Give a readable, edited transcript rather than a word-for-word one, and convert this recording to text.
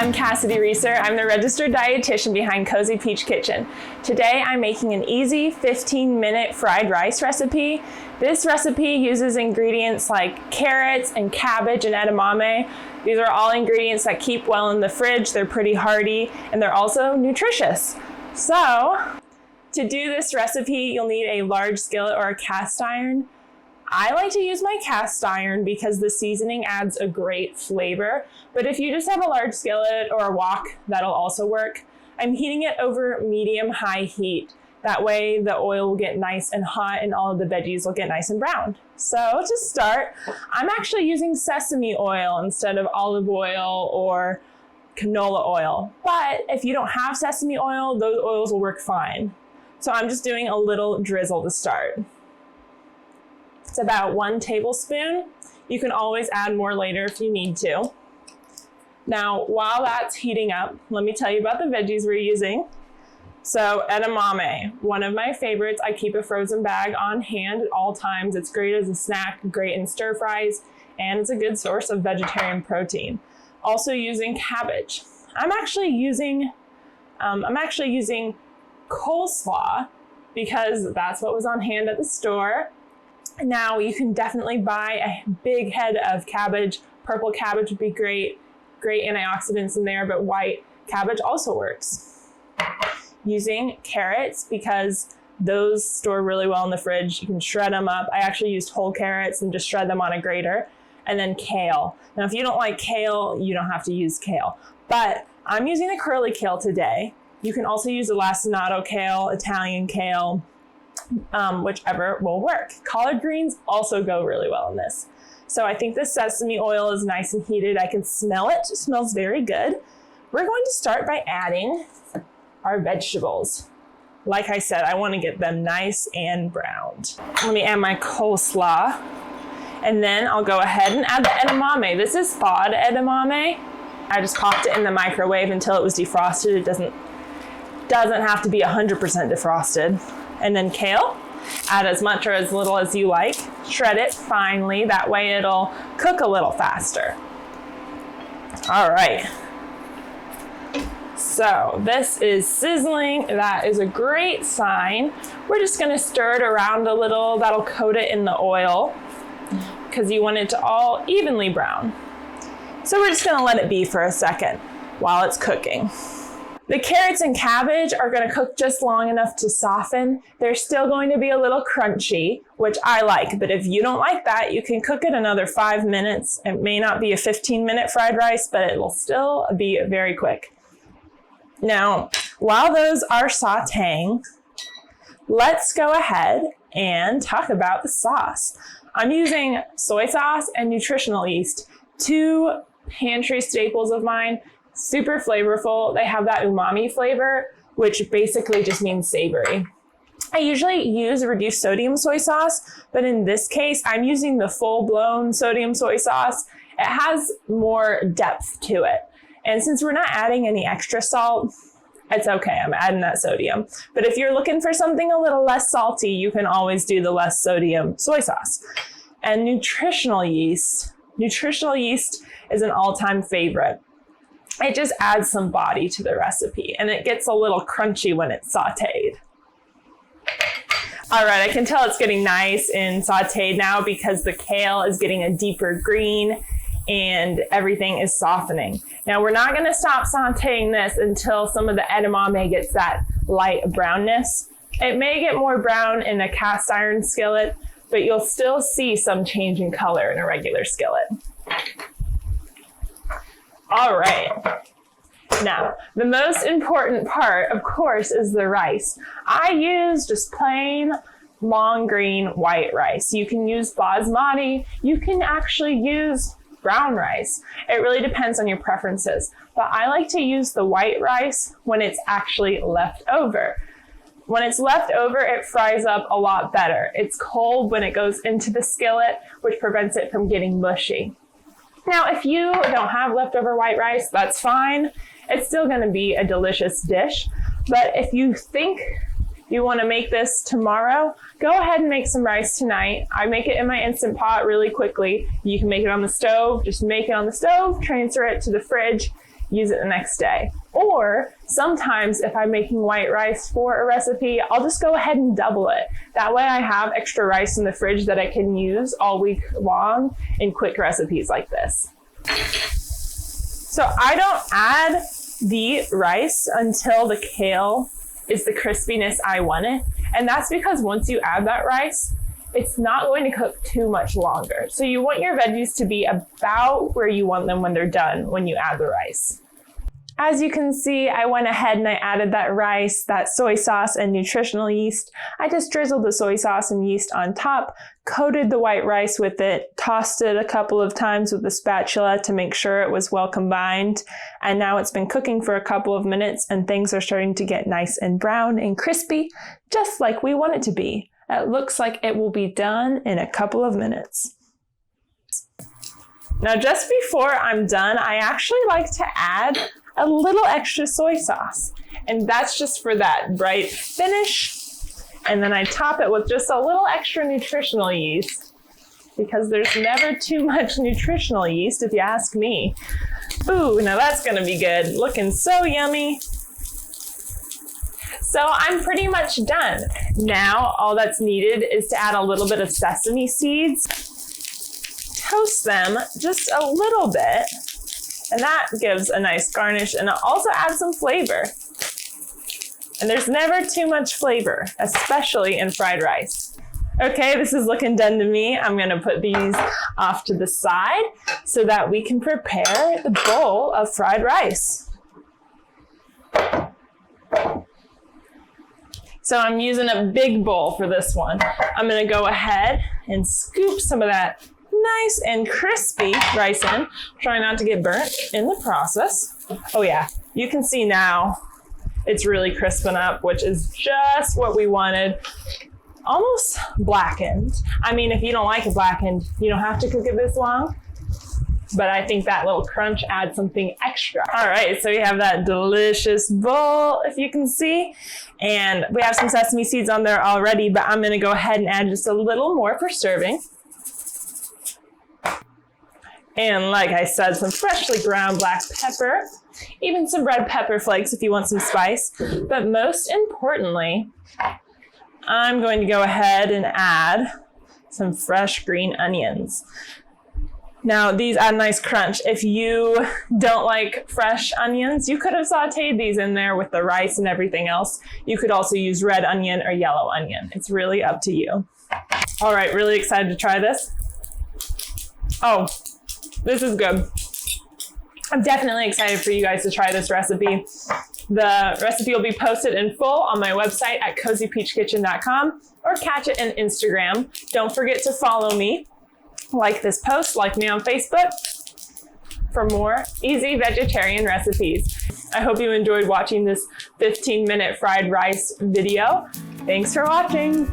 I'm Cassidy Reeser. I'm the registered dietitian behind Cozy Peach Kitchen. Today I'm making an easy 15-minute fried rice recipe. This recipe uses ingredients like carrots and cabbage and edamame. These are all ingredients that keep well in the fridge. They're pretty hearty and they're also nutritious. So to do this recipe, you'll need a large skillet or a cast iron. I like to use my cast iron because the seasoning adds a great flavor, but if you just have a large skillet or a wok, that'll also work. I'm heating it over medium-high heat. That way the oil will get nice and hot and all of the veggies will get nice and brown. So to start, I'm actually using sesame oil instead of olive oil or canola oil. But if you don't have sesame oil, those oils will work fine. So I'm just doing a little drizzle to start. It's about 1 tablespoon. You can always add more later if you need to. Now, while that's heating up, let me tell you about the veggies we're using. So edamame, one of my favorites. I keep a frozen bag on hand at all times. It's great as a snack, great in stir fries, and it's a good source of vegetarian protein. Also using cabbage. I'm actually using coleslaw because that's what was on hand at the store. Now you can definitely buy a big head of cabbage. Purple cabbage would be great antioxidants in there, but white cabbage also works. Using carrots because those store really well in the fridge. You can shred them up. I actually used whole carrots and just shred them on a grater. And then kale. Now if you don't like kale, you don't have to use kale, but I'm using the curly kale today. You can also use the lacinato kale, Italian kale, whichever will work. Collard greens also go really well in this. So I think the sesame oil is nice and heated. I can smell it. It smells very good. We're going to start by adding our vegetables. Like I said, I want to get them nice and browned. Let me add my coleslaw. And then I'll go ahead and add the edamame. This is thawed edamame. I just popped it in the microwave until it was defrosted. It doesn't have to be 100% defrosted. And then kale, add as much or as little as you like. Shred it finely, that way it'll cook a little faster. All right. So this is sizzling. That is a great sign. We're just gonna stir it around a little. That'll coat it in the oil because you want it to all evenly brown. So we're just gonna let it be for a second while it's cooking. The carrots and cabbage are gonna cook just long enough to soften. They're still going to be a little crunchy, which I like, but if you don't like that, you can cook it another 5 minutes. It may not be a 15-minute fried rice, but it will still be very quick. Now, while those are sauteing, let's go ahead and talk about the sauce. I'm using soy sauce and nutritional yeast, 2 pantry staples of mine. Super flavorful. They have that umami flavor, which basically just means savory. I usually use reduced sodium soy sauce, but in this case, I'm using the full-blown sodium soy sauce. It has more depth to it. And since we're not adding any extra salt, it's okay. I'm adding that sodium. But if you're looking for something a little less salty, you can always do the less sodium soy sauce. And nutritional yeast is an all-time favorite. It just adds some body to the recipe and it gets a little crunchy when it's sauteed. All right, I can tell it's getting nice and sauteed now because the kale is getting a deeper green and everything is softening. Now we're not gonna stop sauteing this until some of the edamame gets that light brownness. It may get more brown in a cast iron skillet, but you'll still see some change in color in a regular skillet. All right. Now, the most important part, of course, is the rice. I use just plain long green white rice. You can use basmati. You can actually use brown rice. It really depends on your preferences. But I like to use the white rice when it's actually left over. When it's left over, it fries up a lot better. It's cold when it goes into the skillet, which prevents it from getting mushy. Now, if you don't have leftover white rice, that's fine. It's still gonna be a delicious dish. But if you think you wanna make this tomorrow, go ahead and make some rice tonight. I make it in my Instant Pot really quickly. You can make it on the stove, just make it on the stove, transfer it to the fridge, use it the next day. Or sometimes if I'm making white rice for a recipe, I'll just go ahead and double it. That way I have extra rice in the fridge that I can use all week long in quick recipes like this. So I don't add the rice until the kale is the crispiness I want it. And that's because once you add that rice, it's not going to cook too much longer. So you want your veggies to be about where you want them when they're done when you add the rice. As you can see, I went ahead and I added that rice, that soy sauce, and nutritional yeast. I just drizzled the soy sauce and yeast on top, coated the white rice with it, tossed it a couple of times with the spatula to make sure it was well combined. And now it's been cooking for a couple of minutes and things are starting to get nice and brown and crispy, just like we want it to be. It looks like it will be done in a couple of minutes. Now, just before I'm done, I actually like to add a little extra soy sauce. And that's just for that bright finish. And then I top it with just a little extra nutritional yeast because there's never too much nutritional yeast if you ask me. Ooh, now that's gonna be good. Looking so yummy. So I'm pretty much done. Now all that's needed is to add a little bit of sesame seeds. Toast them just a little bit. And that gives a nice garnish and it also adds some flavor. And there's never too much flavor, especially in fried rice. Okay, this is looking done to me. I'm gonna put these off to the side so that we can prepare the bowl of fried rice. So I'm using a big bowl for this one. I'm gonna go ahead and scoop some of that nice and crispy rice in. Try not to get burnt in the process. Oh yeah, you can see now it's really crisping up, which is just what we wanted. Almost blackened. I mean, if you don't like it blackened, you don't have to cook it this long, but I think that little crunch adds something extra. All right, so we have that delicious bowl, if you can see, and we have some sesame seeds on there already, but I'm gonna go ahead and add just a little more for serving. And like I said, some freshly ground black pepper, even some red pepper flakes if you want some spice. But most importantly, I'm going to go ahead and add some fresh green onions. Now these add a nice crunch. If you don't like fresh onions, you could have sauteed these in there with the rice and everything else. You could also use red onion or yellow onion. It's really up to you. All right, really excited to try this. Oh. This is good. I'm definitely excited for you guys to try this recipe. The recipe will be posted in full on my website at cozypeachkitchen.com or catch it on Instagram. Don't forget to follow me, like this post, like me on Facebook for more easy vegetarian recipes. I hope you enjoyed watching this 15-minute fried rice video. Thanks for watching.